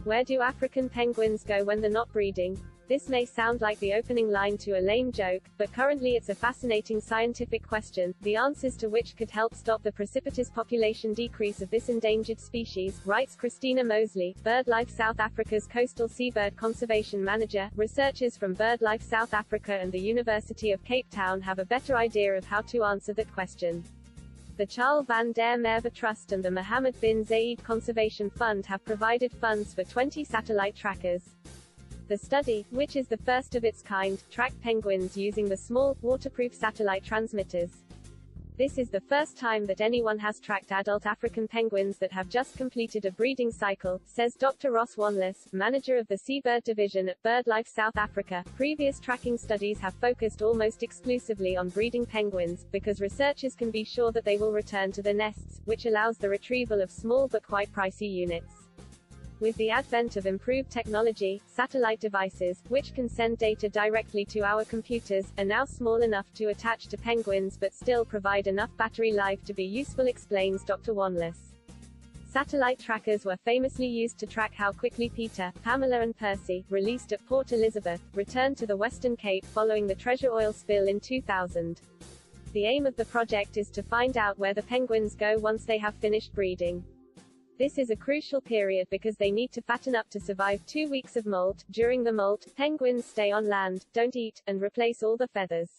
Where do African penguins go when they're not breeding? This may sound like the opening line to a lame joke, but currently it's a fascinating scientific question, the answers to which could help stop the precipitous population decrease of this endangered species, writes Christina Moseley, BirdLife South Africa's coastal seabird conservation manager. Researchers from BirdLife South Africa and the University of Cape Town have a better idea of how to answer that question. The Charl van der Merwe Trust and the Mohammed bin Zayed Conservation Fund have provided funds for 20 satellite trackers. The study, which is the first of its kind, tracked penguins using the small, waterproof satellite transmitters. This is the first time that anyone has tracked adult African penguins that have just completed a breeding cycle, says Dr Ross Wanless, manager of the Seabird Division at BirdLife South Africa. Previous tracking studies have focused almost exclusively on breeding penguins, because researchers can be sure that they will return to their nests, which allows the retrieval of small but quite pricey units. With the advent of improved technology, satellite devices, which can send data directly to our computers, are now small enough to attach to penguins but still provide enough battery life to be useful, explains Dr. Wanless. Satellite trackers were famously used to track how quickly Peter, Pamela and Percy, released at Port Elizabeth, returned to the Western Cape following the treasure oil spill in 2000. The aim of the project is to find out where the penguins go once they have finished breeding. This is a crucial period because they need to fatten up to survive 2 weeks of molt. During the molt, penguins stay on land, don't eat, and replace all the feathers.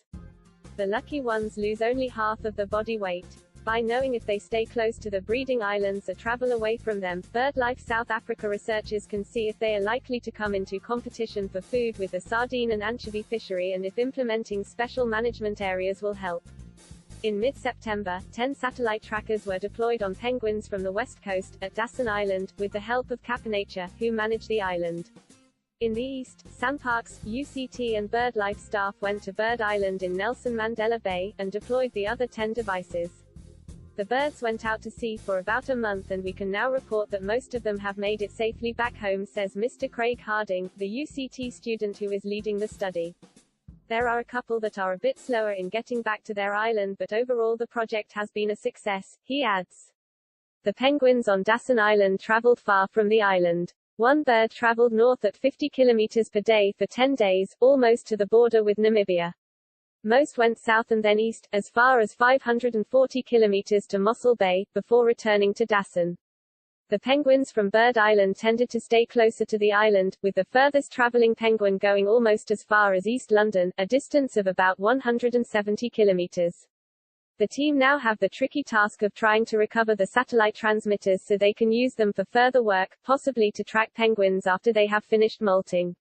The lucky ones lose only half of the body weight. By knowing if they stay close to the breeding islands or travel away from them, BirdLife South Africa researchers can see if they are likely to come into competition for food with the sardine and anchovy fishery and if implementing special management areas will help. In mid-September, 10 satellite trackers were deployed on penguins from the west coast, at Dasson Island, with the help of Capinature, who manage the island. In the east, SANParks, UCT and BirdLife staff went to Bird Island in Nelson Mandela Bay, and deployed the other 10 devices. The birds went out to sea for about a month and we can now report that most of them have made it safely back home, says Mr. Craig Harding, the UCT student who is leading the study. There are a couple that are a bit slower in getting back to their island, but overall the project has been a success, he adds. The penguins on Dasson Island traveled far from the island. One bird traveled north at 50 kilometers per day for 10 days, almost to the border with Namibia. Most went south and then east, as far as 540 kilometers to Mossel Bay, before returning to Dasson. The penguins from Bird Island tended to stay closer to the island, with the furthest traveling penguin going almost as far as East London, a distance of about 170 kilometers. The team now have the tricky task of trying to recover the satellite transmitters so they can use them for further work, possibly to track penguins after they have finished molting.